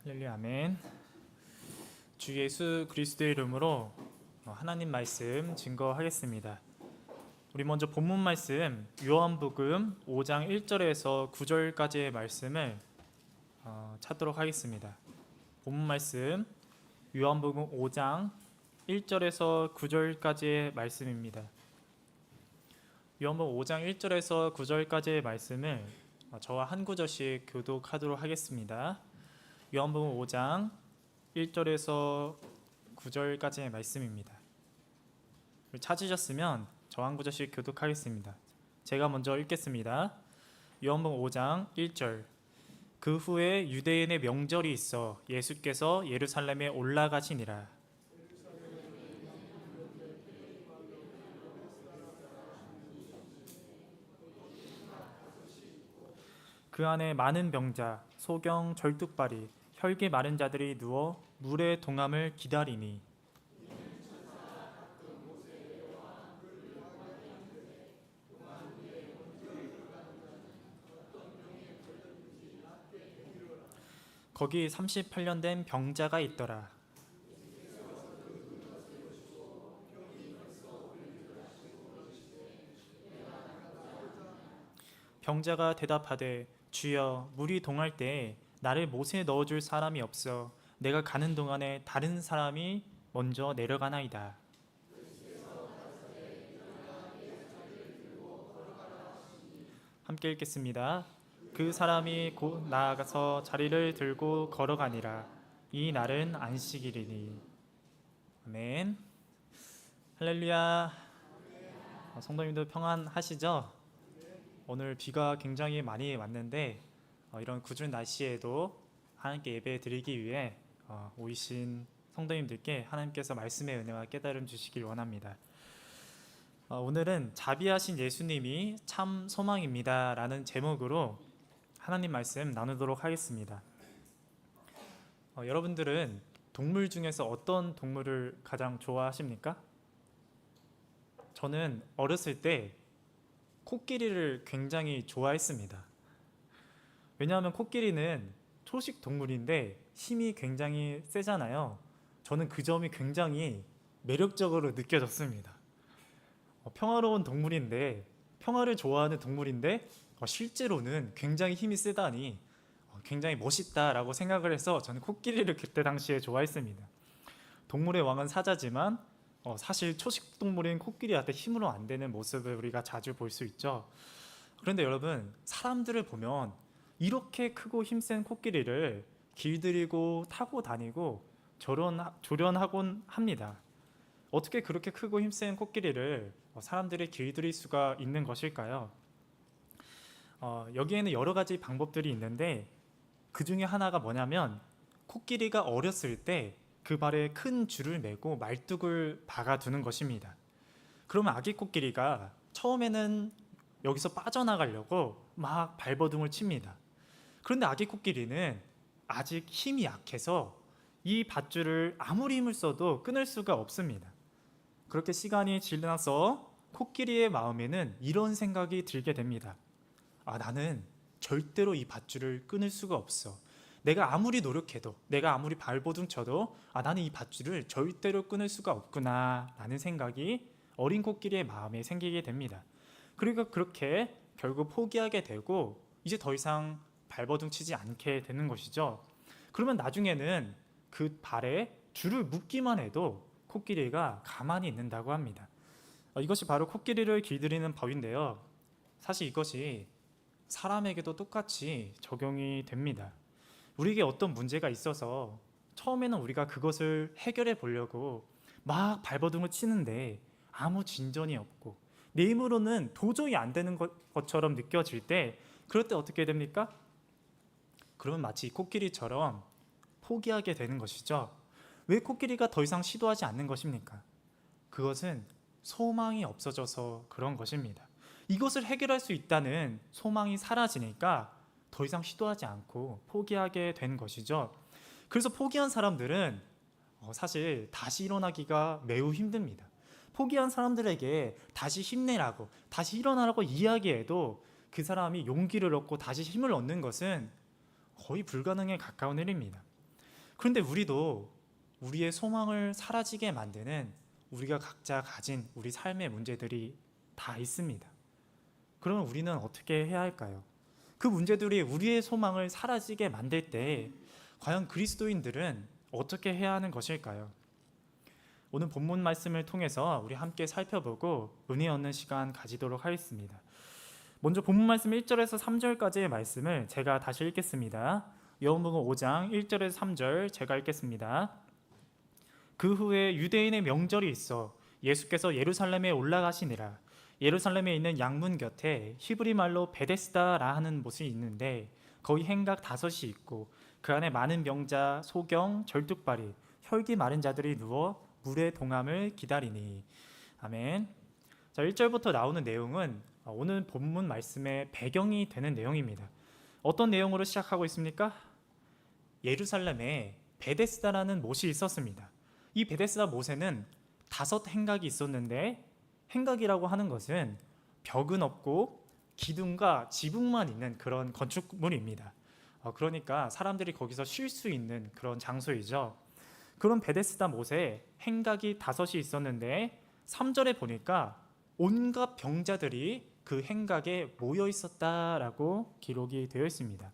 할렐루야, 아멘. 주 예수 그리스도의 이름으로 하나님 말씀 증거하겠습니다. 우리 먼저 본문 말씀 요한복음 5장 1절에서 9절까지의 말씀을 찾도록 하겠습니다. 본문 말씀 요한복음 5장 1절에서 9절까지의 말씀입니다. 요한복음 5장 1절에서 9절까지의 말씀을 저와 한 구절씩 교독하도록 하겠습니다. 요한복음 5장 1절에서 9절까지의 말씀입니다. 찾으셨으면 저 한 구절씩 교독하겠습니다. 제가 먼저 읽겠습니다. 요한복음 5장 1절. 그 후에 유대인의 명절이 있어 예수께서 예루살렘에 올라가시니라. 그 안에 많은 병자, 소경, 절뚝발이, 혈기 마른 자들이 누워 물의 동함을 기다리니 거기 38년 된 병자가 있더라. 병자가 대답하되 주여 물이 동할 때에 나를 못에 넣어줄 사람이 없어 내가 가는 동안에 다른 사람이 먼저 내려가나이다. 함께 읽겠습니다. 그 사람이 곧 나아가서 자리를 들고 걸어가니라. 이 날은 안식일이니. 아멘. 할렐루야. 성도님들 평안하시죠? 오늘 비가 굉장히 많이 왔는데 이런 궂은 날씨에도 하나님께 예배 드리기 위해 오이신 성도님들께 하나님께서 말씀의 은혜와 깨달음 주시길 원합니다. 오늘은 자비하신 예수님이 참 소망입니다 라는 제목으로 하나님 말씀 나누도록 하겠습니다. 여러분들은 동물 중에서 어떤 동물을 가장 좋아하십니까? 저는 어렸을 때 코끼리를 굉장히 좋아했습니다. 왜냐하면 코끼리는 초식 동물인데 힘이 굉장히 세잖아요. 저는 그 점이 굉장히 매력적으로 느껴졌습니다. 평화로운 동물인데, 평화를 좋아하는 동물인데 실제로는 굉장히 힘이 세다니 굉장히 멋있다라고 생각을 해서 저는 코끼리를 그때 당시에 좋아했습니다. 동물의 왕은 사자지만 사실 초식 동물인 코끼리한테 힘으로 안 되는 모습을 우리가 자주 볼 수 있죠. 그런데 여러분, 사람들을 보면 이렇게 크고 힘센 코끼리를 길들이고 타고 다니고 조련하곤 합니다. 어떻게 그렇게 크고 힘센 코끼리를 사람들이 길들일 수가 있는 것일까요? 여기에는 여러 가지 방법들이 있는데 그 중에 하나가 뭐냐면 코끼리가 어렸을 때 그 발에 큰 줄을 매고 말뚝을 박아두는 것입니다. 그러면 아기 코끼리가 처음에는 여기서 빠져나가려고 막 발버둥을 칩니다. 그런데 아기 코끼리는 아직 힘이 약해서 이 밧줄을 아무리 힘을 써도 끊을 수가 없습니다. 그렇게 시간이 지나서 코끼리의 마음에는 이런 생각이 들게 됩니다. 나는 절대로 이 밧줄을 끊을 수가 없어. 내가 아무리 노력해도, 내가 아무리 발버둥 쳐도 나는 이 밧줄을 절대로 끊을 수가 없구나 라는 생각이 어린 코끼리의 마음에 생기게 됩니다. 그리고 그렇게 결국 포기하게 되고 이제 더 이상 발버둥 치지 않게 되는 것이죠. 그러면 나중에는 그 발에 줄을 묶기만 해도 코끼리가 가만히 있는다고 합니다. 이것이 바로 코끼리를 길들이는 법인데요. 사실 이것이 사람에게도 똑같이 적용이 됩니다. 우리에게 어떤 문제가 있어서 처음에는 우리가 그것을 해결해 보려고 막 발버둥을 치는데 아무 진전이 없고 내 힘으로는 도저히 안 되는 것처럼 느껴질 때, 그럴 때 어떻게 됩니까? 그러면 마치 코끼리처럼 포기하게 되는 것이죠. 왜 코끼리가 더 이상 시도하지 않는 것입니까? 그것은 소망이 없어져서 그런 것입니다. 이것을 해결할 수 있다는 소망이 사라지니까 더 이상 시도하지 않고 포기하게 된 것이죠. 그래서 포기한 사람들은 사실 다시 일어나기가 매우 힘듭니다. 포기한 사람들에게 다시 힘내라고, 다시 일어나라고 이야기해도 그 사람이 용기를 얻고 다시 힘을 얻는 것은 거의 불가능에 가까운 일입니다. 그런데 우리도 우리의 소망을 사라지게 만드는 우리가 각자 가진 우리 삶의 문제들이 다 있습니다. 그러면 우리는 어떻게 해야 할까요? 그 문제들이 우리의 소망을 사라지게 만들 때 과연 그리스도인들은 어떻게 해야 하는 것일까요? 오늘 본문 말씀을 통해서 우리 함께 살펴보고 은혜 얻는 시간 가지도록 하겠습니다. 먼저 본문 말씀 1절에서 3절까지의 말씀을 제가 다시 읽겠습니다. 요한복음 5장 1절에서 3절 제가 읽겠습니다. 그 후에 유대인의 명절이 있어 예수께서 예루살렘에 올라가시니라. 예루살렘에 있는 양문 곁에 히브리 말로 베데스다라 하는 곳이 있는데 거기 행각 5이 있고 그 안에 많은 병자, 소경, 절뚝발이, 혈기 마른 자들이 누워 물의 동함을 기다리니. 아멘. 자, 1절부터 나오는 내용은 오늘 본문 말씀의 배경이 되는 내용입니다. 어떤 내용으로 시작하고 있습니까? 예루살렘에 베데스다라는 못이 있었습니다. 이 베데스다 못에는 5 행각이 있었는데 행각이라고 하는 것은 벽은 없고 기둥과 지붕만 있는 그런 건축물입니다. 그러니까 사람들이 거기서 쉴 수 있는 그런 장소이죠. 그런 베데스다 못에 행각이 5이 있었는데 3절에 보니까 온갖 병자들이 그 행각에 모여 있었다라고 기록이 되어 있습니다.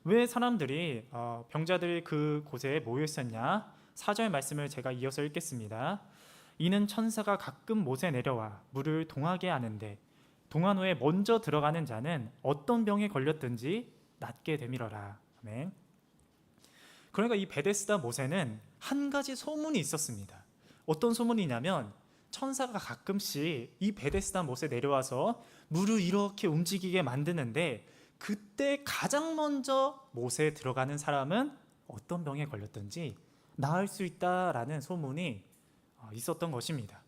왜 사람들이 병자들이 그 곳에 모여 있었냐? 4절 말씀을 제가 이어서 읽겠습니다. 이는 천사가 가끔 못에 내려와 물을 동하게 하는데 동한 후에 먼저 들어가는 자는 어떤 병에 걸렸든지 낫게 되밀어라. 아멘. 그러니까 이 베데스다 못에는 한 가지 소문이 있었습니다. 어떤 소문이냐면 천사가 가끔씩 이 베데스다 못에 내려와서 물을 이렇게 움직이게 만드는데 그때 가장 먼저 못에 들어가는 사람은 어떤 병에 걸렸든지 나을 수 있다라는 소문이 있었던 것입니다.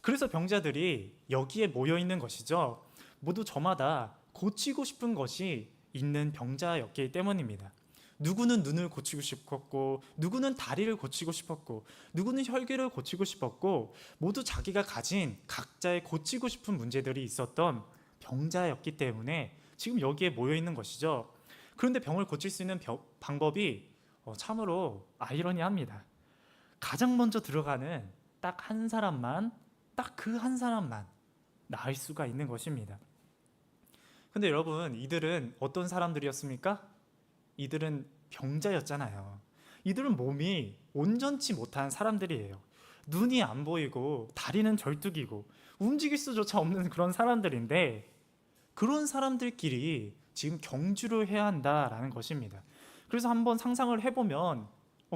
그래서 병자들이 여기에 모여 있는 것이죠. 모두 저마다 고치고 싶은 것이 있는 병자였기 때문입니다. 누구는 눈을 고치고 싶었고, 누구는 다리를 고치고 싶었고, 누구는 혈기를 고치고 싶었고, 모두 자기가 가진 각자의 고치고 싶은 문제들이 있었던 병자였기 때문에 지금 여기에 모여 있는 것이죠. 그런데 병을 고칠 수 있는 방법이 참으로 아이러니합니다. 가장 먼저 들어가는 딱 한 사람만, 딱 그 한 사람만 나을 수가 있는 것입니다. 근데 여러분, 이들은 어떤 사람들이었습니까? 이들은 병자였잖아요. 이들은 몸이 온전치 못한 사람들이에요. 눈이 안 보이고 다리는 절뚝이고 움직일 수조차 없는 그런 사람들인데 그런 사람들끼리 지금 경주를 해야 한다라는 것입니다. 그래서 한번 상상을 해보면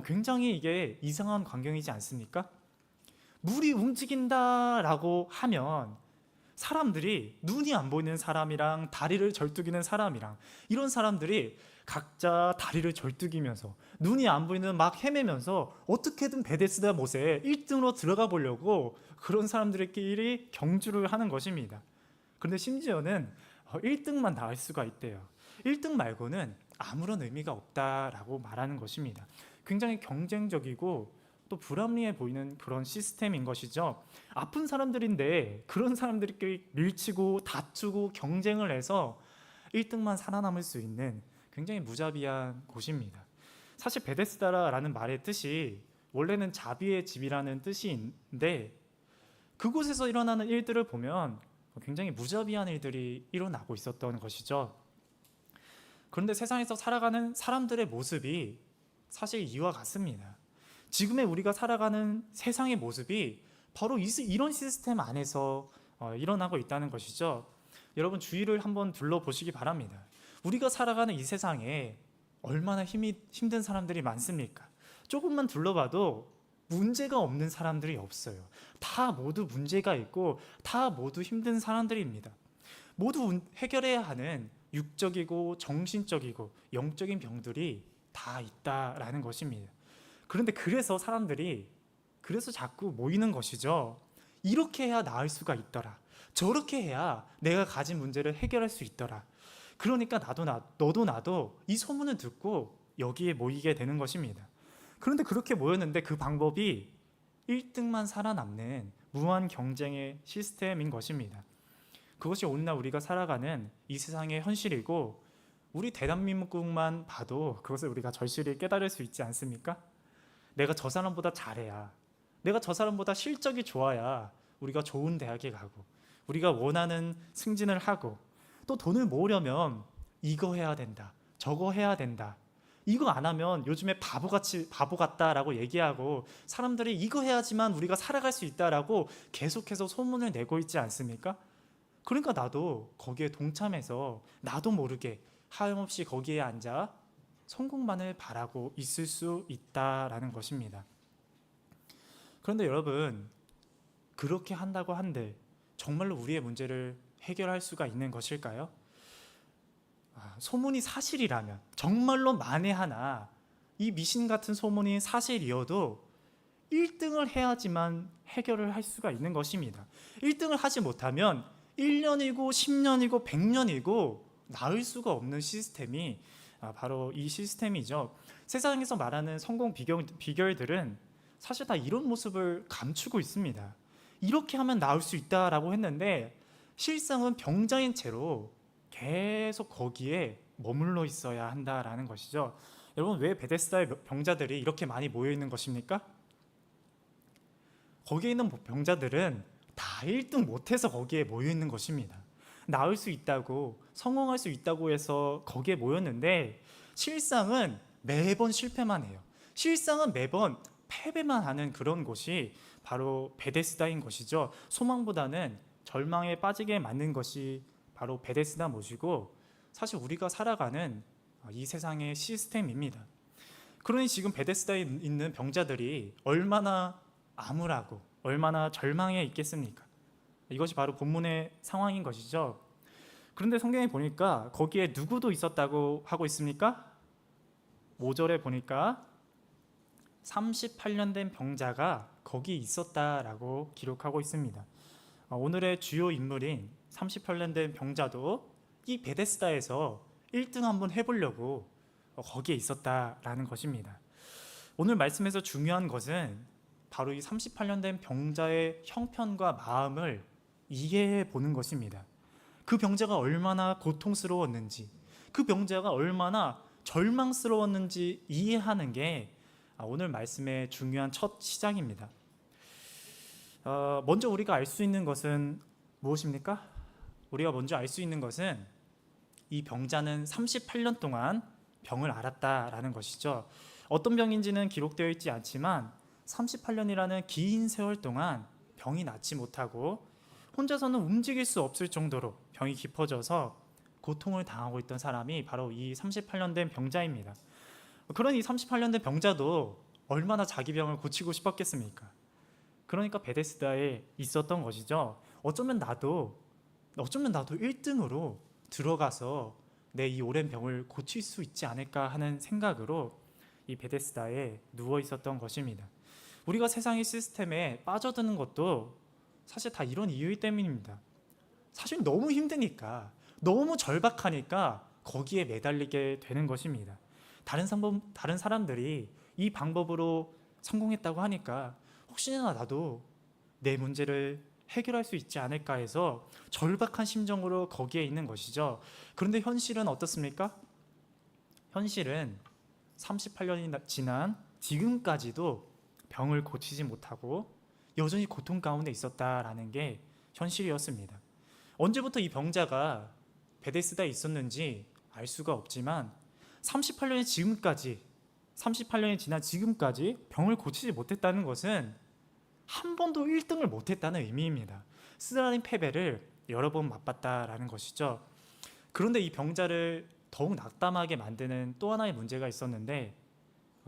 굉장히 이게 이상한 광경이지 않습니까? 물이 움직인다라고 하면 사람들이 눈이 안 보이는 사람이랑 다리를 절뚝이는 사람이랑 이런 사람들이 각자 다리를 절뚝이면서 눈이 안 보이는 막 헤매면서 어떻게든 베데스다 못에 1등으로 들어가 보려고 그런 사람들끼리 경주를 하는 것입니다. 그런데 심지어는 1등만 나을 수가 있대요. 1등 말고는 아무런 의미가 없다라고 말하는 것입니다. 굉장히 경쟁적이고 또 불합리해 보이는 그런 시스템인 것이죠. 아픈 사람들인데 그런 사람들끼리 밀치고 다투고 경쟁을 해서 1등만 살아남을 수 있는 굉장히 무자비한 곳입니다. 사실 베데스다라는 말의 뜻이 원래는 자비의 집이라는 뜻인데 그곳에서 일어나는 일들을 보면 굉장히 무자비한 일들이 일어나고 있었던 것이죠. 그런데 세상에서 살아가는 사람들의 모습이 사실 이와 같습니다. 지금의 우리가 살아가는 세상의 모습이 바로 이런 시스템 안에서 일어나고 있다는 것이죠. 여러분 주위를 한번 둘러보시기 바랍니다. 우리가 살아가는 이 세상에 얼마나 힘든 사람들이 많습니까? 조금만 둘러봐도 문제가 없는 사람들이 없어요. 다 모두 문제가 있고 다 모두 힘든 사람들입니다. 모두 해결해야 하는 육적이고 정신적이고 영적인 병들이 다 있다라는 것입니다. 그런데 그래서 사람들이 자꾸 모이는 것이죠. 이렇게 해야 나을 수가 있더라. 저렇게 해야 내가 가진 문제를 해결할 수 있더라. 그러니까 너도 나도 이 소문을 듣고 여기에 모이게 되는 것입니다. 그런데 그렇게 모였는데 그 방법이 1등만 살아남는 무한 경쟁의 시스템인 것입니다. 그것이 오늘날 우리가 살아가는 이 세상의 현실이고 우리 대한민국만 봐도 그것을 우리가 절실히 깨달을 수 있지 않습니까? 내가 저 사람보다 잘해야, 내가 저 사람보다 실적이 좋아야 우리가 좋은 대학에 가고 우리가 원하는 승진을 하고, 또 돈을 모으려면 이거 해야 된다, 저거 해야 된다, 이거 안 하면 요즘에 바보 같다라고 얘기하고 사람들이 이거 해야지만 우리가 살아갈 수 있다라고 계속해서 소문을 내고 있지 않습니까? 그러니까 나도 거기에 동참해서 나도 모르게 하염없이 거기에 앉아 성공만을 바라고 있을 수 있다라는 것입니다. 그런데 여러분, 그렇게 한다고 한들 정말로 우리의 문제를 해결할 수가 있는 것일까요? 소문이 사실이라면, 정말로 만에 하나 이 미신 같은 소문이 사실이어도 1등을 해야지만 해결을 할 수가 있는 것입니다. 1등을 하지 못하면 1년이고 10년이고 100년이고 나을 수가 없는 시스템이 바로 이 시스템이죠. 세상에서 말하는 성공 비결들은 사실 다 이런 모습을 감추고 있습니다. 이렇게 하면 나을 수 있다라고 했는데 실상은 병자인 채로 계속 거기에 머물러 있어야 한다라는 것이죠. 여러분, 왜 베데스다의 병자들이 이렇게 많이 모여 있는 것입니까? 거기에 있는 병자들은 다 1등 못해서 거기에 모여 있는 것입니다. 나을 수 있다고, 성공할 수 있다고 해서 거기에 모였는데 실상은 매번 실패만 해요. 실상은 매번 패배만 하는 그런 곳이 바로 베데스다인 것이죠. 소망보다는 절망에 빠지게 만든 것이 바로 베데스다 못이고, 사실 우리가 살아가는 이 세상의 시스템입니다. 그러니 지금 베데스다에 있는 병자들이 얼마나 암울하고 얼마나 절망해 있겠습니까? 이것이 바로 본문의 상황인 것이죠. 그런데 성경에 보니까 거기에 누구도 있었다고 하고 있습니까? 5절에 보니까 38년 된 병자가 거기 있었다라고 기록하고 있습니다. 오늘의 주요 인물인 38년 된 병자도 이 베데스다에서 1등 한번 해보려고 거기에 있었다라는 것입니다. 오늘 말씀에서 중요한 것은 바로 이 38년 된 병자의 형편과 마음을 이해해 보는 것입니다. 그 병자가 얼마나 고통스러웠는지, 그 병자가 얼마나 절망스러웠는지 이해하는 게 오늘 말씀의 중요한 첫 시작입니다. 먼저 우리가 알 수 있는 것은 무엇입니까? 우리가 먼저 알 수 있는 것은 이 병자는 38년 동안 병을 앓았다라는 것이죠. 어떤 병인지는 기록되어 있지 않지만 38년이라는 긴 세월 동안 병이 낫지 못하고 혼자서는 움직일 수 없을 정도로 병이 깊어져서 고통을 당하고 있던 사람이 바로 이 38년 된 병자입니다. 그러니 이 38년 된 병자도 얼마나 자기 병을 고치고 싶었겠습니까? 그러니까 베데스다에 있었던 것이죠. 어쩌면 나도 1등으로 들어가서 내 이 오랜 병을 고칠 수 있지 않을까 하는 생각으로 이 베데스다에 누워 있었던 것입니다. 우리가 세상의 시스템에 빠져드는 것도 사실 다 이런 이유 때문입니다. 사실 너무 힘드니까, 너무 절박하니까 거기에 매달리게 되는 것입니다. 다른 사람들이 이 방법으로 성공했다고 하니까 혹시나 나도 내 문제를 해결할 수 있지 않을까 해서 절박한 심정으로 거기에 있는 것이죠. 그런데 현실은 어떻습니까? 현실은 38년이 지난 지금까지도 병을 고치지 못하고 여전히 고통 가운데 있었다라는 게 현실이었습니다. 언제부터 이 병자가 베데스다에 있었는지 알 수가 없지만 38년이 지난 지금까지 병을 고치지 못했다는 것은 한 번도 1등을 못했다는 의미입니다. 쓰라린 패배를 여러 번 맛봤다라는 것이죠. 그런데 이 병자를 더욱 낙담하게 만드는 또 하나의 문제가 있었는데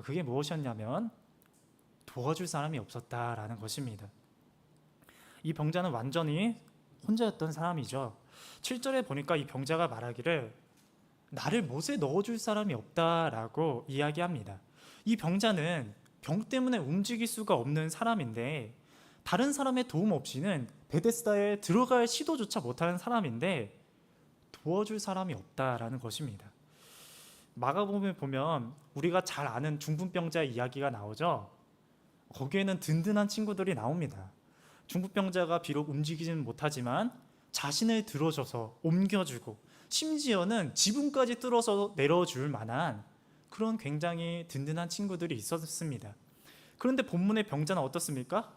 그게 무엇이었냐면 도와줄 사람이 없었다라는 것입니다. 이 병자는 완전히 혼자였던 사람이죠. 7절에 보니까 이 병자가 말하기를 나를 못에 넣어줄 사람이 없다라고 이야기합니다. 이 병자는 병 때문에 움직일 수가 없는 사람인데, 다른 사람의 도움 없이는 베데스다에 들어갈 시도조차 못하는 사람인데 도와줄 사람이 없다라는 것입니다. 마가복음에 보면 우리가 잘 아는 중풍병자의 이야기가 나오죠. 거기에는 든든한 친구들이 나옵니다. 중풍병자가 비록 움직이지는 못하지만 자신을 들어줘서 옮겨주고 심지어는 지붕까지 뚫어서 내려줄 만한 그런 굉장히 든든한 친구들이 있었습니다. 그런데 본문의 병자는 어떻습니까?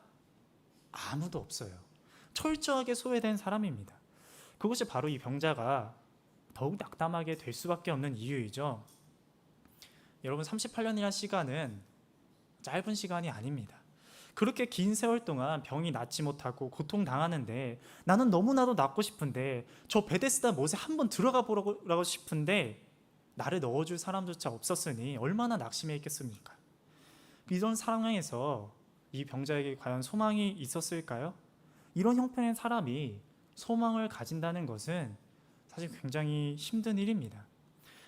아무도 없어요. 철저하게 소외된 사람입니다. 그것이 바로 이 병자가 더욱 낙담하게 될 수밖에 없는 이유이죠. 여러분, 38년이라는 시간은 짧은 시간이 아닙니다. 그렇게 긴 세월 동안 병이 낫지 못하고 고통당하는데, 나는 너무나도 낫고 싶은데, 저 베데스다 못에 한번 들어가 보라고 싶은데 나를 넣어줄 사람조차 없었으니 얼마나 낙심해 있겠습니까? 이런 상황에서 이 병자에게 과연 소망이 있었을까요? 이런 형편의 사람이 소망을 가진다는 것은 사실 굉장히 힘든 일입니다.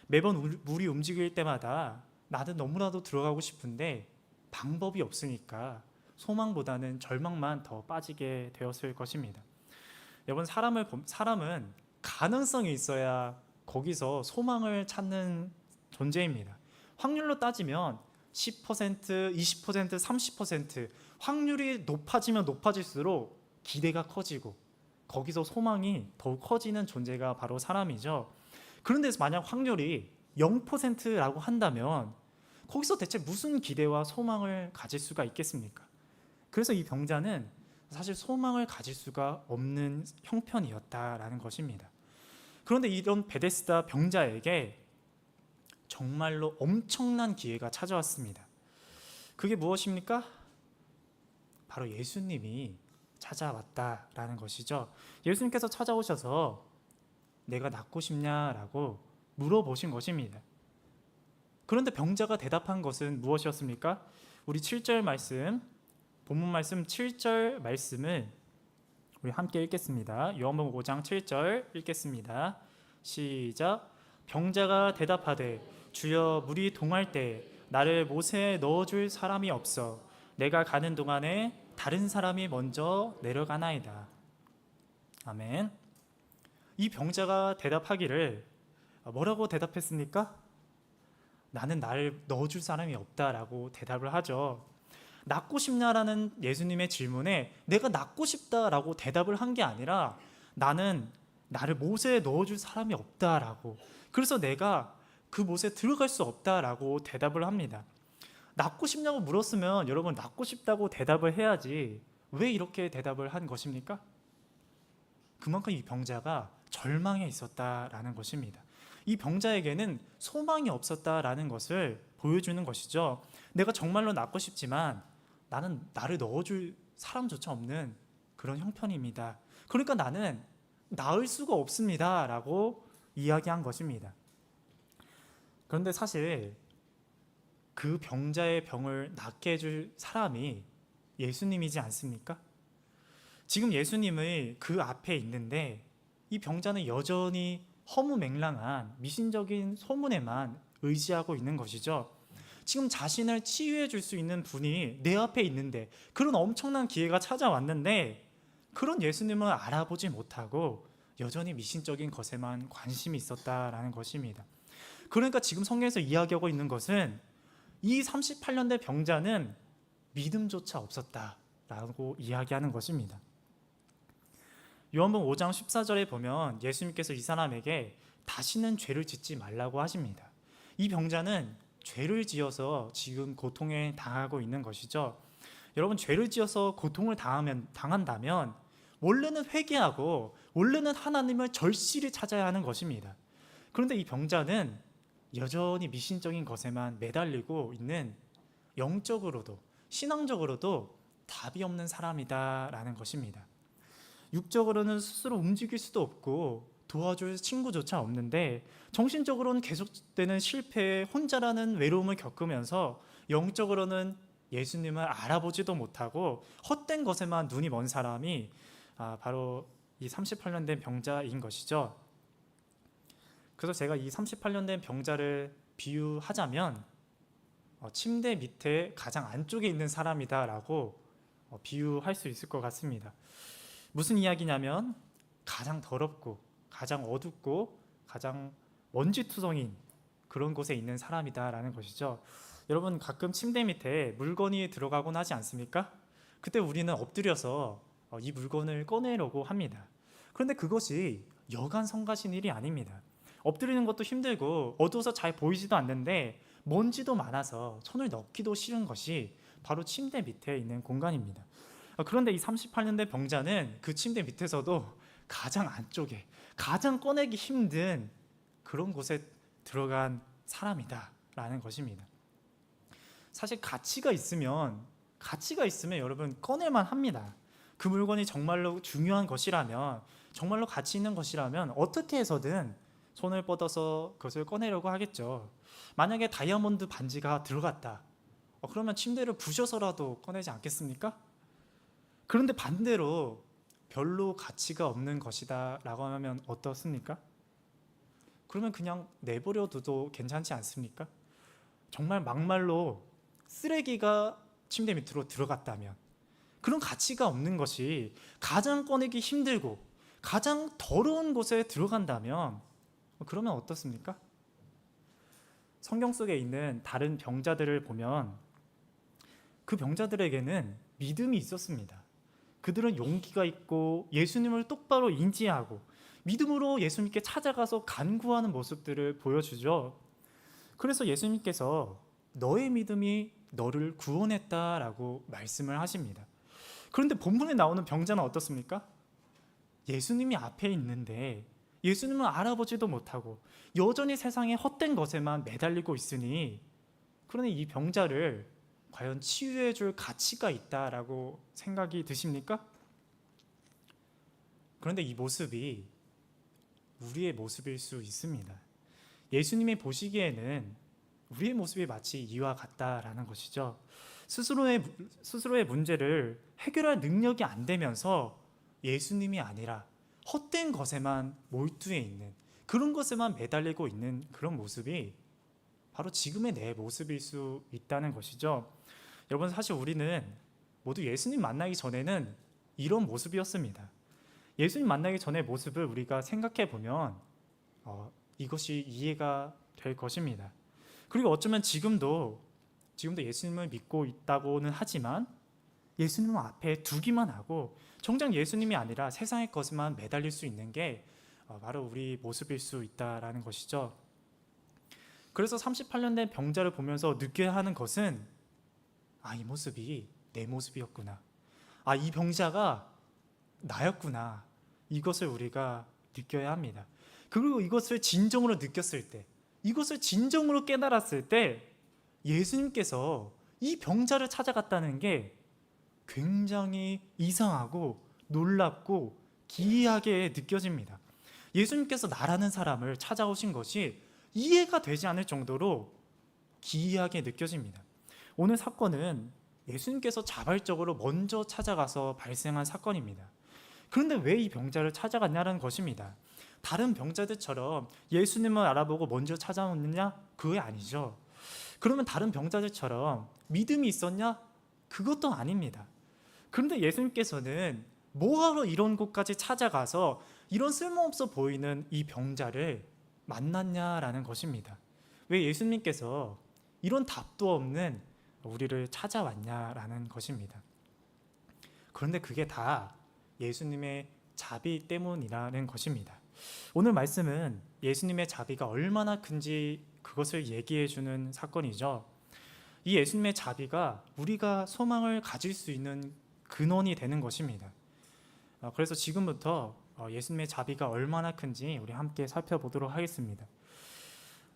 매번 물이 움직일 때마다 나는 너무나도 들어가고 싶은데 방법이 없으니까 소망보다는 절망만 더 빠지게 되었을 것입니다. 여러분, 사람은 가능성이 있어야 거기서 소망을 찾는 존재입니다. 확률로 따지면 10%, 20%, 30% 확률이 높아지면 높아질수록 기대가 커지고 거기서 소망이 더욱 커지는 존재가 바로 사람이죠. 그런데 만약 확률이 0%라고 한다면 거기서 대체 무슨 기대와 소망을 가질 수가 있겠습니까? 그래서 이 병자는 사실 소망을 가질 수가 없는 형편이었다라는 것입니다. 그런데 이런 베데스다 병자에게 정말로 엄청난 기회가 찾아왔습니다. 그게 무엇입니까? 바로 예수님이 찾아왔다라는 것이죠. 예수님께서 찾아오셔서 내가 낫고 싶냐라고 물어보신 것입니다. 그런데 병자가 대답한 것은 무엇이었습니까? 우리 7절 말씀, 본문 말씀 7절 말씀을 우리 함께 읽겠습니다. 요한복음 5장 7절 읽겠습니다. 시작. 병자가 대답하되 주여, 물이 동할 때 나를 못에 넣어줄 사람이 없어 내가 가는 동안에 다른 사람이 먼저 내려가나이다. 아멘. 이 병자가 대답하기를 뭐라고 대답했습니까? 나는 나를 넣어줄 사람이 없다라고 대답을 하죠. 낫고 싶냐라는 예수님의 질문에 내가 낫고 싶다라고 대답을 한 게 아니라 나는 나를 못에 넣어줄 사람이 없다라고, 그래서 내가 그 못에 들어갈 수 없다라고 대답을 합니다. 낫고 싶냐고 물었으면 여러분, 낫고 싶다고 대답을 해야지 왜 이렇게 대답을 한 것입니까? 그만큼 이 병자가 절망에 있었다라는 것입니다. 이 병자에게는 소망이 없었다라는 것을 보여주는 것이죠. 내가 정말로 낫고 싶지만 나는 나를 넣어줄 사람조차 없는 그런 형편입니다. 그러니까 나는 나을 수가 없습니다 라고 이야기한 것입니다. 그런데 사실 그 병자의 병을 낫게 해줄 사람이 예수님이지 않습니까? 지금 예수님의 그 앞에 있는데 이 병자는 여전히 허무맹랑한 미신적인 소문에만 의지하고 있는 것이죠. 지금 자신을 치유해 줄 수 있는 분이 내 앞에 있는데, 그런 엄청난 기회가 찾아왔는데 그런 예수님을 알아보지 못하고 여전히 미신적인 것에만 관심이 있었다라는 것입니다. 그러니까 지금 성경에서 이야기하고 있는 것은 이 38년 된 병자는 믿음조차 없었다라고 이야기하는 것입니다. 요한복음 5장 14절에 보면 예수님께서 이 사람에게 다시는 죄를 짓지 말라고 하십니다. 이 병자는 죄를 지어서 지금 고통에 당하고 있는 것이죠. 여러분, 죄를 지어서 고통을 당한다면 원래는 회개하고 원래는 하나님을 절실히 찾아야 하는 것입니다. 그런데 이 병자는 여전히 미신적인 것에만 매달리고 있는, 영적으로도 신앙적으로도 답이 없는 사람이다라는 것입니다. 육적으로는 스스로 움직일 수도 없고 도와줄 친구조차 없는데 정신적으로는 계속되는 실패에 혼자라는 외로움을 겪으면서 영적으로는 예수님을 알아보지도 못하고 헛된 것에만 눈이 먼 사람이 바로 이 38년 된 병자인 것이죠. 그래서 제가 이 38년 된 병자를 비유하자면 침대 밑에 가장 안쪽에 있는 사람이다라고 비유할 수 있을 것 같습니다. 무슨 이야기냐면 가장 더럽고 가장 어둡고 가장 먼지투성인 그런 곳에 있는 사람이다라는 것이죠. 여러분, 가끔 침대 밑에 물건이 들어가곤 하지 않습니까? 그때 우리는 엎드려서 이 물건을 꺼내려고 합니다. 그런데 그것이 여간 성가신 일이 아닙니다. 엎드리는 것도 힘들고 어두워서 잘 보이지도 않는데 먼지도 많아서 손을 넣기도 싫은 것이 바로 침대 밑에 있는 공간입니다. 그런데 이 38년 된 병자는 그 침대 밑에서도 가장 안쪽에, 가장 꺼내기 힘든 그런 곳에 들어간 사람이다 라는 것입니다. 사실 가치가 있으면 여러분 꺼낼만 합니다. 그 물건이 정말로 중요한 것이라면, 정말로 가치 있는 것이라면 어떻게 해서든 손을 뻗어서 그것을 꺼내려고 하겠죠. 만약에 다이아몬드 반지가 들어갔다, 그러면 침대를 부셔서라도 꺼내지 않겠습니까? 그런데 반대로 별로 가치가 없는 것이다 라고 하면 어떻습니까? 그러면 그냥 내버려 둬도 괜찮지 않습니까? 정말 막말로 쓰레기가 침대 밑으로 들어갔다면, 그런 가치가 없는 것이 가장 꺼내기 힘들고 가장 더러운 곳에 들어간다면 그러면 어떻습니까? 성경 속에 있는 다른 병자들을 보면 그 병자들에게는 믿음이 있었습니다. 그들은 용기가 있고 예수님을 똑바로 인지하고 믿음으로 예수님께 찾아가서 간구하는 모습들을 보여주죠. 그래서 예수님께서 너의 믿음이 너를 구원했다라고 말씀을 하십니다. 그런데 본문에 나오는 병자는 어떻습니까? 예수님이 앞에 있는데 예수님을 알아보지도 못하고 여전히 세상의 헛된 것에만 매달리고 있으니, 그러니 이 병자를 과연 치유해 줄 가치가 있다라고 생각이 드십니까? 그런데 이 모습이 우리의 모습일 수 있습니다. 예수님이 보시기에는 우리의 모습이 마치 이와 같다라는 것이죠. 스스로의 문제를 해결할 능력이 안 되면서 예수님이 아니라 헛된 것에만 몰두해 있는, 그런 것에만 매달리고 있는 그런 모습이 바로 지금의 내 모습일 수 있다는 것이죠. 여러분, 사실 우리는 모두 예수님 만나기 전에는 이런 모습이었습니다. 예수님 만나기 전의 모습을 우리가 생각해 보면 이것이 이해가 될 것입니다. 그리고 어쩌면 지금도 예수님을 믿고 있다고는 하지만 예수님을 앞에 두기만 하고 정작 예수님이 아니라 세상의 것에만 매달릴 수 있는 게 바로 우리 모습일 수 있다라는 것이죠. 그래서 38년 된 병자를 보면서 느껴야 하는 것은 이 모습이 내 모습이었구나, 이 병자가 나였구나, 이것을 우리가 느껴야 합니다. 그리고 이것을 진정으로 느꼈을 때, 이것을 진정으로 깨달았을 때 예수님께서 이 병자를 찾아갔다는 게 굉장히 이상하고 놀랍고 기이하게 느껴집니다. 예수님께서 나라는 사람을 찾아오신 것이 이해가 되지 않을 정도로 기이하게 느껴집니다. 오늘 사건은 예수님께서 자발적으로 먼저 찾아가서 발생한 사건입니다. 그런데 왜 이 병자를 찾아갔냐는 것입니다. 다른 병자들처럼 예수님을 알아보고 먼저 찾아오느냐? 그게 아니죠. 그러면 다른 병자들처럼 믿음이 있었냐? 그것도 아닙니다. 그런데 예수님께서는 뭐하러 이런 곳까지 찾아가서 이런 쓸모없어 보이는 이 병자를 만났냐라는 것입니다. 왜 예수님께서 이런 답도 없는 우리를 찾아왔냐라는 것입니다. 그런데 그게 다 예수님의 자비 때문이라는 것입니다. 오늘 말씀은 예수님의 자비가 얼마나 큰지 그것을 얘기해 주는 사건이죠. 이 예수님의 자비가 우리가 소망을 가질 수 있는 근원이 되는 것입니다. 그래서 지금부터 예수님의 자비가 얼마나 큰지 우리 함께 살펴보도록 하겠습니다.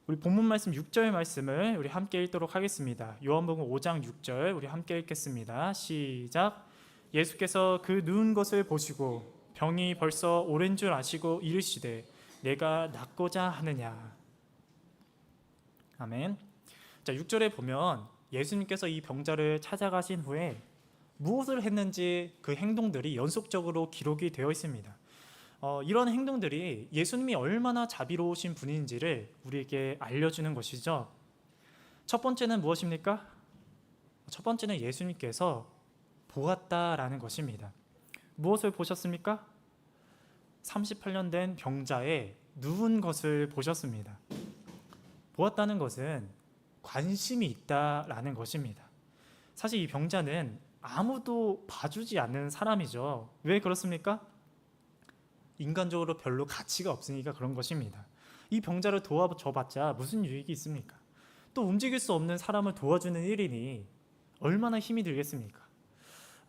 우리 본문 말씀 6절 말씀을 우리 함께 읽도록 하겠습니다. 요한복음 5장 6절 우리 함께 읽겠습니다. 시작. 예수께서 그 누운 것을 보시고 병이 벌써 오랜 줄 아시고 이르시되 내가 낫고자 하느냐. 아멘. 자, 6절에 보면 예수님께서 이 병자를 찾아가신 후에 무엇을 했는지 그 행동들이 연속적으로 기록이 되어 있습니다. 이런 행동들이 예수님이 얼마나 자비로우신 분인지를 우리에게 알려주는 것이죠. 첫 번째는 무엇입니까? 첫 번째는 예수님께서 보았다라는 것입니다. 무엇을 보셨습니까? 38년 된 병자의 누운 것을 보셨습니다. 보았다는 것은 관심이 있다라는 것입니다. 사실 이 병자는 아무도 봐주지 않는 사람이죠. 왜 그렇습니까? 인간적으로 별로 가치가 없으니까 그런 것입니다. 이 병자를 도와줘봤자 무슨 유익이 있습니까? 또 움직일 수 없는 사람을 도와주는 일이니 얼마나 힘이 들겠습니까?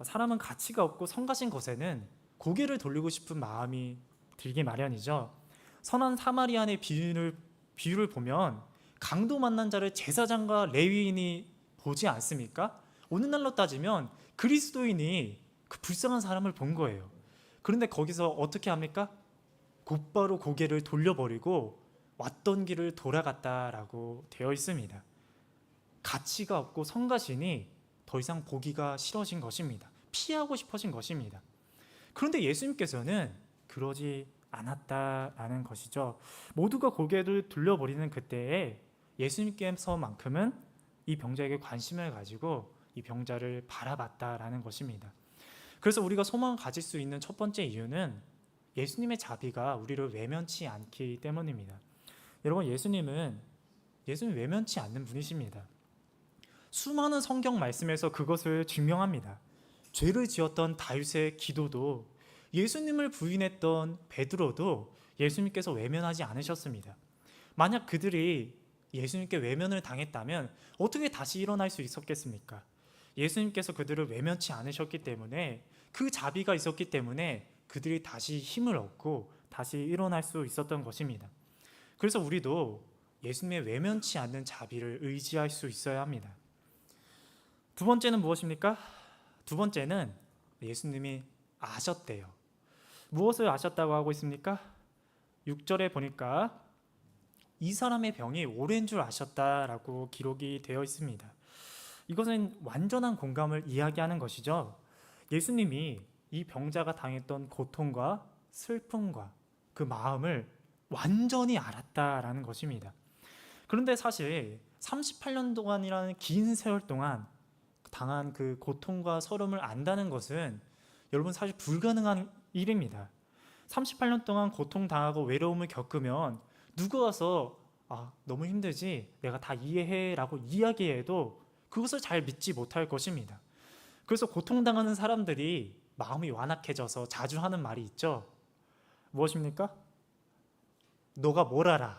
사람은 가치가 없고 성가신 것에는 고개를 돌리고 싶은 마음이 들기 마련이죠. 선한 사마리안의 비유를 보면 강도 만난 자를 제사장과 레위인이 보지 않습니까? 오늘날로 따지면 그리스도인이 그 불쌍한 사람을 본 거예요. 그런데 거기서 어떻게 합니까? 곧바로 고개를 돌려버리고 왔던 길을 돌아갔다라고 되어 있습니다. 가치가 없고 성가시니 더 이상 보기가 싫어진 것입니다. 피하고 싶어진 것입니다. 그런데 예수님께서는 그러지 않았다라는 것이죠. 모두가 고개를 돌려버리는 그때에 예수님께서만큼은 이 병자에게 관심을 가지고 이 병자를 바라봤다라는 것입니다. 그래서 우리가 소망을 가질 수 있는 첫 번째 이유는 예수님의 자비가 우리를 외면치 않기 때문입니다. 여러분, 예수님은 외면치 않는 분이십니다. 수많은 성경 말씀에서 그것을 증명합니다. 죄를 지었던 다윗의 기도도, 예수님을 부인했던 베드로도 예수님께서 외면하지 않으셨습니다. 만약 그들이 예수님께 외면을 당했다면 어떻게 다시 일어날 수 있었겠습니까? 예수님께서 그들을 외면치 않으셨기 때문에, 그 자비가 있었기 때문에 그들이 다시 힘을 얻고 다시 일어날 수 있었던 것입니다. 그래서 우리도 예수님의 외면치 않는 자비를 의지할 수 있어야 합니다. 두 번째는 무엇입니까? 두 번째는 예수님이 아셨대요. 무엇을 아셨다고 하고 있습니까? 6절에 보니까 이 사람의 병이 오랜 줄 아셨다라고 기록이 되어 있습니다. 이것은 완전한 공감을 이야기하는 것이죠. 예수님이 이 병자가 당했던 고통과 슬픔과 그 마음을 완전히 알았다라는 것입니다. 그런데 사실 38년 동안이라는 긴 세월 동안 당한 그 고통과 서름을 안다는 것은 여러분 사실 불가능한 일입니다. 38년 동안 고통당하고 외로움을 겪으면 누가 와서 너무 힘들지, 내가 다 이해해 라고 이야기해도 그것을 잘 믿지 못할 것입니다. 그래서 고통당하는 사람들이 마음이 완악해져서 자주 하는 말이 있죠. 무엇입니까? 너가 뭘 알아?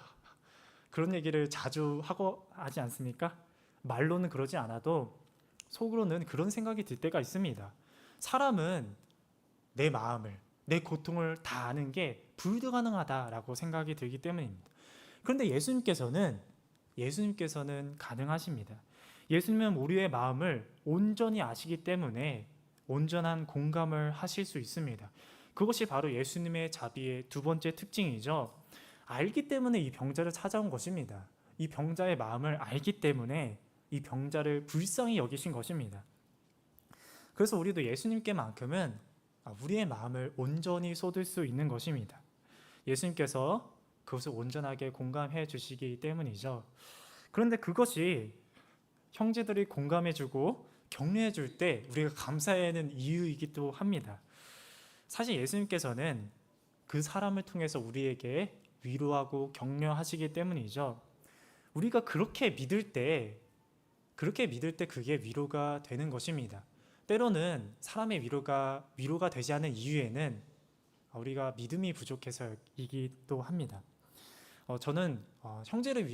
그런 얘기를 자주 하지 않습니까? 말로는 그러지 않아도 속으로는 그런 생각이 들 때가 있습니다. 사람은 내 마음을, 내 고통을 다 아는 게 불가능하다라고 생각이 들기 때문입니다. 그런데 예수님께서는 가능하십니다. 예수님은 우리의 마음을 온전히 아시기 때문에 온전한 공감을 하실 수 있습니다. 그것이 바로 예수님의 자비의 두 번째 특징이죠. 알기 때문에 이 병자를 찾아온 것입니다. 이 병자의 마음을 알기 때문에 이 병자를 불쌍히 여기신 것입니다. 그래서 우리도 예수님께만큼은 우리의 마음을 온전히 쏟을 수 있는 것입니다. 예수님께서 그것을 온전하게 공감해 주시기 때문이죠. 그런데 그것이 형제들이 공감해주고 격려해줄 때 우리가 감사해하는 이유이기도 합니다. 사실 예수님께서는 그 사람을 통해서 우리에게 위로하고 격려하시기 때문이죠. 우리가 그렇게 믿을 때 그게 위로가 되는 것입니다. 때로는 사람의 위로가 되지 않는 이유에는 우리가 믿음이 부족해서이기도 합니다. 저는 형제를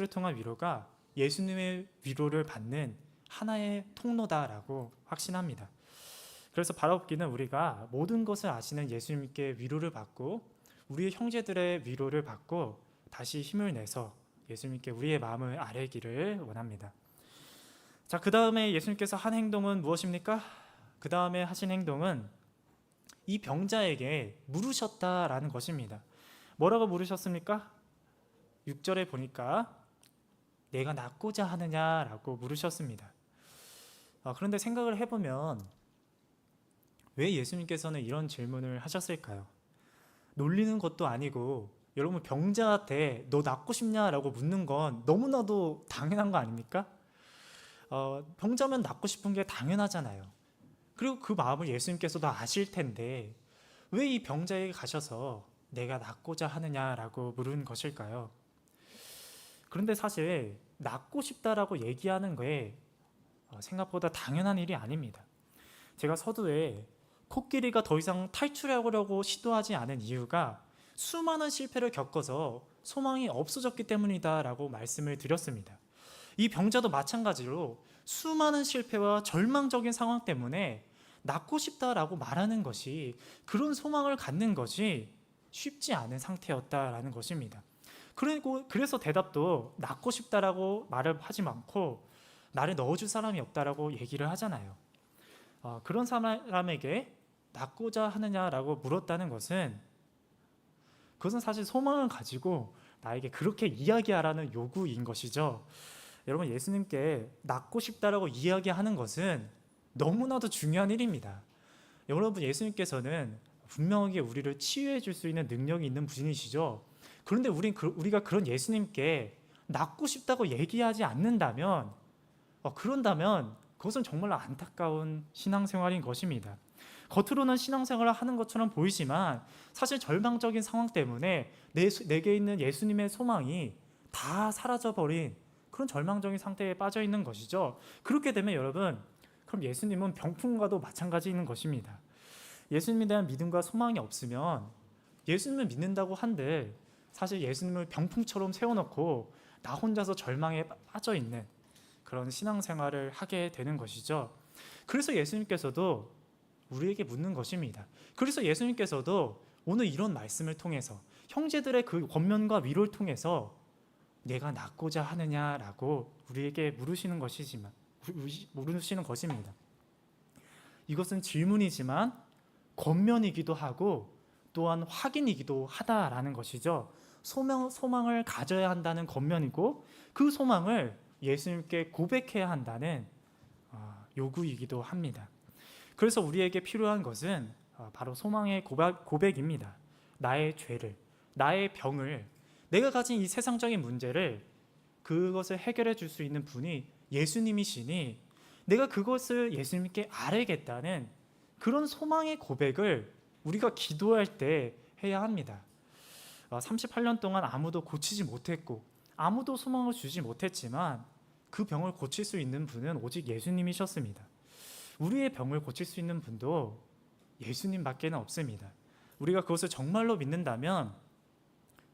통한 위로가 예수님의 위로를 받는 하나의 통로다라고 확신합니다. 그래서 바라옵기는 우리가 모든 것을 아시는 예수님께 위로를 받고 우리의 형제들의 위로를 받고 다시 힘을 내서 예수님께 우리의 마음을 아뢰기를 원합니다. 자, 그 다음에 예수님께서 한 행동은 무엇입니까? 그 다음에 하신 행동은 이 병자에게 물으셨다라는 것입니다. 뭐라고 물으셨습니까? 6절에 보니까 내가 낫고자 하느냐라고 물으셨습니다. 그런데 생각을 해보면 왜 예수님께서는 이런 질문을 하셨을까요? 놀리는 것도 아니고, 여러분 병자한테 너 낫고 싶냐라고 묻는 건 너무나도 당연한 거 아닙니까? 병자면 낫고 싶은 게 당연하잖아요. 그리고 그 마음을 예수님께서도 아실 텐데 왜 이 병자에게 가셔서 내가 낫고자 하느냐라고 물은 것일까요? 그런데 사실 낫고 싶다라고 얘기하는 게 생각보다 당연한 일이 아닙니다. 제가 서두에 코끼리가 더 이상 탈출하려고 시도하지 않은 이유가 수많은 실패를 겪어서 소망이 없어졌기 때문이다라고 말씀을 드렸습니다. 이 병자도 마찬가지로 수많은 실패와 절망적인 상황 때문에 낫고 싶다라고 말하는 것이, 그런 소망을 갖는 것이 쉽지 않은 상태였다라는 것입니다. 그래서 대답도 낫고 싶다라고 말을 하지 않고 나를 넣어줄 사람이 없다라고 얘기를 하잖아요. 그런 사람에게 낫고자 하느냐라고 물었다는 것은, 그것은 사실 소망을 가지고 나에게 그렇게 이야기하라는 요구인 것이죠. 여러분, 예수님께 낫고 싶다라고 이야기하는 것은 너무나도 중요한 일입니다. 여러분, 예수님께서는 분명하게 우리를 치유해 줄 수 있는 능력이 있는 분이시죠. 그런데 우리가 그런 예수님께 낫고 싶다고 얘기하지 않는다면, 그런다면 그것은 정말로 안타까운 신앙생활인 것입니다. 겉으로는 신앙생활을 하는 것처럼 보이지만 사실 절망적인 상황 때문에 내게 있는 예수님의 소망이 다 사라져버린 그런 절망적인 상태에 빠져 있는 것이죠. 그렇게 되면 여러분, 그럼 예수님은 병풍과도 마찬가지인 것입니다. 예수님에 대한 믿음과 소망이 없으면 예수님을 믿는다고 한들 사실 예수님을 병풍처럼 세워놓고 나 혼자서 절망에 빠져 있는 그런 신앙생활을 하게 되는 것이죠. 그래서 예수님께서도 우리에게 묻는 것입니다. 그래서 예수님께서도 오늘 이런 말씀을 통해서, 형제들의 그 권면과 위로를 통해서 내가 낫고자 하느냐라고 우리에게 물으시는 것입니다. 이것은 질문이지만 권면이기도 하고 또한 확인이기도 하다라는 것이죠. 소망을 가져야 한다는 권면이고, 그 소망을 예수님께 고백해야 한다는 요구이기도 합니다. 그래서 우리에게 필요한 것은 바로 소망의 고백입니다. 나의 죄를, 나의 병을, 내가 가진 이 세상적인 문제를, 그것을 해결해 줄 수 있는 분이 예수님이시니 내가 그것을 예수님께 아뢰겠다는 그런 소망의 고백을 우리가 기도할 때 해야 합니다. 38년 동안 아무도 고치지 못했고 아무도 소망을 주지 못했지만 그 병을 고칠 수 있는 분은 오직 예수님이셨습니다. 우리의 병을 고칠 수 있는 분도 예수님밖에는 없습니다. 우리가 그것을 정말로 믿는다면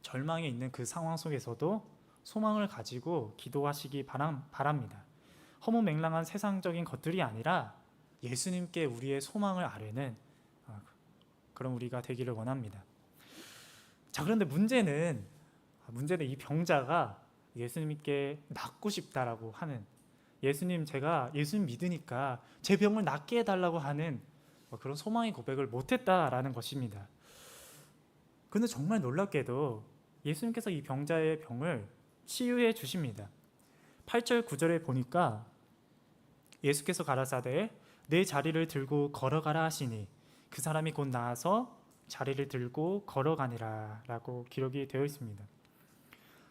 절망에 있는 그 상황 속에서도 소망을 가지고 기도하시기 바랍니다. 허무맹랑한 세상적인 것들이 아니라 예수님께 우리의 소망을 아뢰는 그런 우리가 되기를 원합니다. 자, 그런데 문제는 이 병자가 예수님께 낫고 싶다라고 하는, 제가 예수님 믿으니까 제 병을 낫게 해달라고 하는 그런 소망의 고백을 못했다라는 것입니다. 그런데 정말 놀랍게도 예수님께서 이 병자의 병을 치유해 주십니다. 8절 9절에 보니까 예수께서 가라사대 내 자리를 들고 걸어가라 하시니 그 사람이 곧 나아서 자리를 들고 걸어가니라 라고 기록이 되어 있습니다.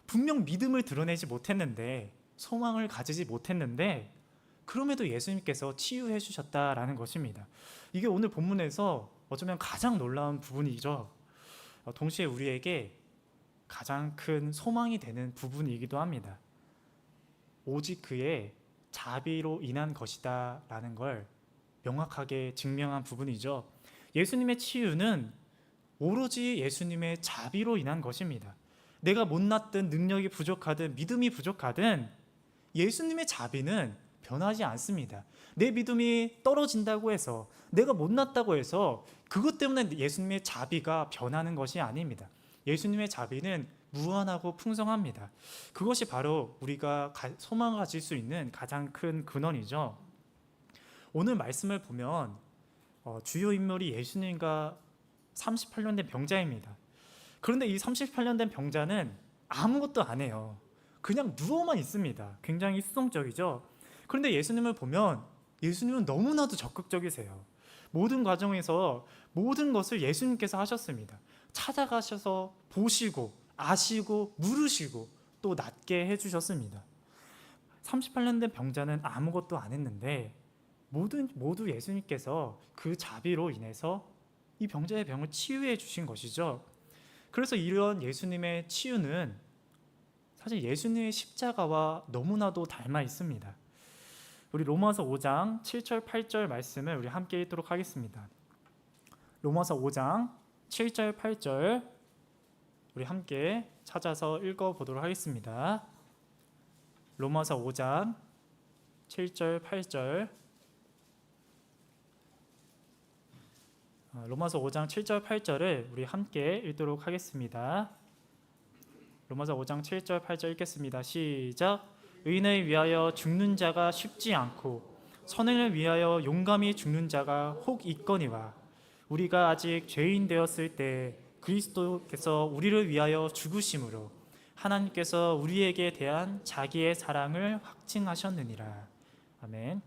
분명 믿음을 드러내지 못했는데, 소망을 가지지 못했는데, 그럼에도 예수님께서 치유해 주셨다라는 것입니다. 이게 오늘 본문에서 어쩌면 가장 놀라운 부분이죠. 동시에 우리에게 가장 큰 소망이 되는 부분이기도 합니다. 오직 그의 자비로 인한 것이다 라는 걸 명확하게 증명한 부분이죠. 예수님의 치유는 오로지 예수님의 자비로 인한 것입니다. 내가 못났든 능력이 부족하든 믿음이 부족하든 예수님의 자비는 변하지 않습니다. 내 믿음이 떨어진다고 해서, 내가 못났다고 해서 그것 때문에 예수님의 자비가 변하는 것이 아닙니다. 예수님의 자비는 무한하고 풍성합니다. 그것이 바로 우리가 소망을 가질 수 있는 가장 큰 근원이죠. 오늘 말씀을 보면 주요 인물이 예수님과 38년 된 병자입니다. 그런데 이 38년 된 병자는 아무것도 안 해요. 그냥 누워만 있습니다. 굉장히 수동적이죠. 그런데 예수님을 보면 예수님은 너무나도 적극적이세요. 모든 과정에서 모든 것을 예수님께서 하셨습니다. 찾아가셔서 보시고 아시고 물으시고 또 낫게 해주셨습니다. 38년 된 병자는 아무것도 안 했는데 모두 예수님께서 그 자비로 인해서 이 병자의 병을 치유해 주신 것이죠. 그래서 이런 예수님의 치유는 사실 예수님의 십자가와 너무나도 닮아 있습니다. 우리 로마서 5장 7절 8절 말씀을 우리 함께 읽도록 하겠습니다. 로마서 5장 7절 8절 우리 함께 찾아서 읽어보도록 하겠습니다. 로마서 5장 7절 8절. 로마서 5장 7절 8절을 우리 함께 읽도록 하겠습니다. 로마서 5장 7절 8절 읽겠습니다. 시작. 의인을 위하여 죽는 자가 쉽지 않고 선행을 위하여 용감히 죽는 자가 혹 있거니와 우리가 아직 죄인 되었을 때 그리스도께서 우리를 위하여 죽으심으로 하나님께서 우리에게 대한 자기의 사랑을 확증하셨느니라. 아멘.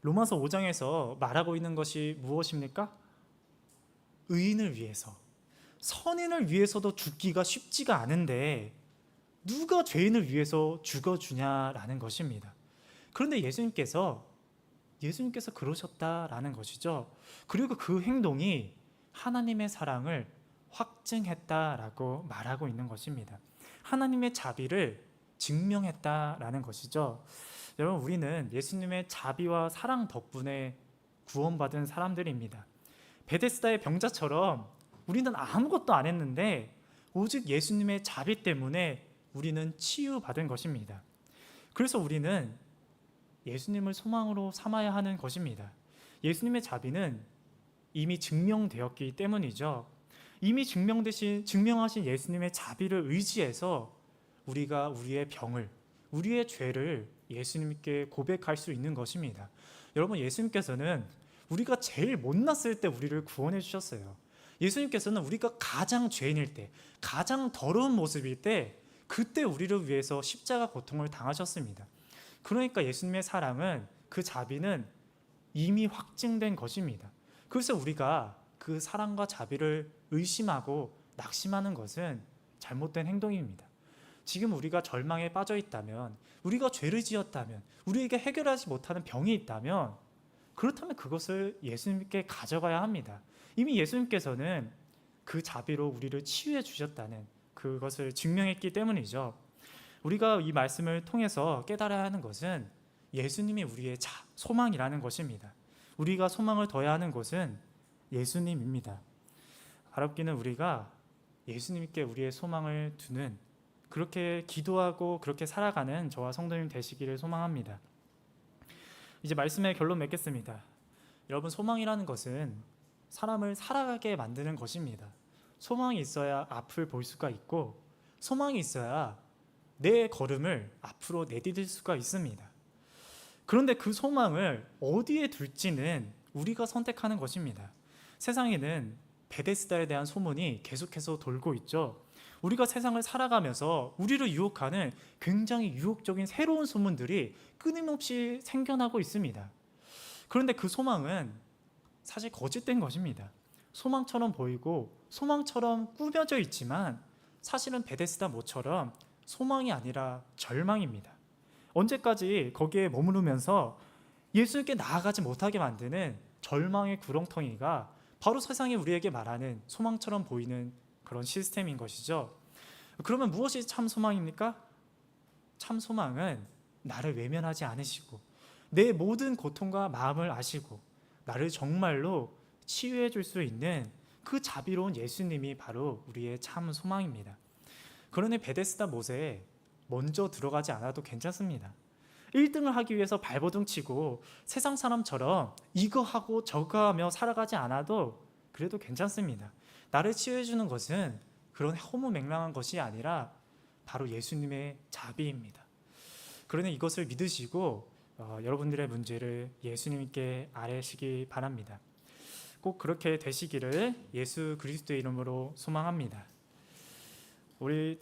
로마서 5장에서 말하고 있는 것이 무엇입니까? 의인을 위해서, 선인을 위해서도 죽기가 쉽지가 않은데 누가 죄인을 위해서 죽어주냐라는 것입니다. 그런데 예수님께서 그러셨다라는 것이죠. 그리고 그 행동이 하나님의 사랑을 확증했다라고 말하고 있는 것입니다. 하나님의 자비를 증명했다라는 것이죠. 여러분, 우리는 예수님의 자비와 사랑 덕분에 구원받은 사람들입니다. 베데스다의 병자처럼 우리는 아무것도 안 했는데 오직 예수님의 자비 때문에 우리는 치유받은 것입니다. 그래서 우리는 예수님을 소망으로 삼아야 하는 것입니다. 예수님의 자비는 이미 증명되었기 때문이죠. 이미 증명하신 예수님의 자비를 의지해서 우리가 우리의 병을, 우리의 죄를 예수님께 고백할 수 있는 것입니다. 여러분, 예수님께서는 우리가 제일 못났을 때 우리를 구원해 주셨어요. 예수님께서는 우리가 가장 죄인일 때, 가장 더러운 모습일 때, 그때 우리를 위해서 십자가 고통을 당하셨습니다. 그러니까 예수님의 사랑은, 그 자비는 이미 확증된 것입니다. 그래서 우리가 그 사랑과 자비를 의심하고 낙심하는 것은 잘못된 행동입니다. 지금 우리가 절망에 빠져 있다면, 우리가 죄를 지었다면, 우리에게 해결하지 못하는 병이 있다면, 그렇다면 그것을 예수님께 가져가야 합니다. 이미 예수님께서는 그 자비로 우리를 치유해 주셨다는 그것을 증명했기 때문이죠. 우리가 이 말씀을 통해서 깨달아야 하는 것은 예수님이 우리의 소망이라는 것입니다. 우리가 소망을 둬야 하는 것은 예수님입니다. 바랍기는 우리가 예수님께 우리의 소망을 두는, 그렇게 기도하고 그렇게 살아가는 저와 성도님 되시기를 소망합니다. 이제 말씀의 결론 맺겠습니다. 여러분, 소망이라는 것은 사람을 살아가게 만드는 것입니다. 소망이 있어야 앞을 볼 수가 있고, 소망이 있어야 내 걸음을 앞으로 내디딜 수가 있습니다. 그런데 그 소망을 어디에 둘지는 우리가 선택하는 것입니다. 세상에는 베데스다에 대한 소문이 계속해서 돌고 있죠. 우리가 세상을 살아가면서 우리를 유혹하는 굉장히 유혹적인 새로운 소문들이 끊임없이 생겨나고 있습니다. 그런데 그 소망은 사실 거짓된 것입니다. 소망처럼 보이고 소망처럼 꾸며져 있지만 사실은 베데스다 모처럼 소망이 아니라 절망입니다. 언제까지 거기에 머무르면서 예수님께 나아가지 못하게 만드는 절망의 구렁텅이가 바로 세상이 우리에게 말하는 소망처럼 보이는 그런 시스템인 것이죠. 그러면 무엇이 참 소망입니까? 참 소망은 나를 외면하지 않으시고 내 모든 고통과 마음을 아시고 나를 정말로 치유해 줄 수 있는 그 자비로운 예수님이 바로 우리의 참 소망입니다. 그러니 베데스다 못에 먼저 들어가지 않아도 괜찮습니다. 1등을 하기 위해서 발버둥 치고 세상 사람처럼 이거 하고 저거 하며 살아가지 않아도 그래도 괜찮습니다. 나를 치유해 주는 것은 그런 허무맹랑한 것이 아니라 바로 예수님의 자비입니다. 그러니 이것을 믿으시고 여러분들의 문제를 예수님께 아뢰시기 바랍니다. 꼭 그렇게 되시기를 예수 그리스도의 이름으로 소망합니다. 우리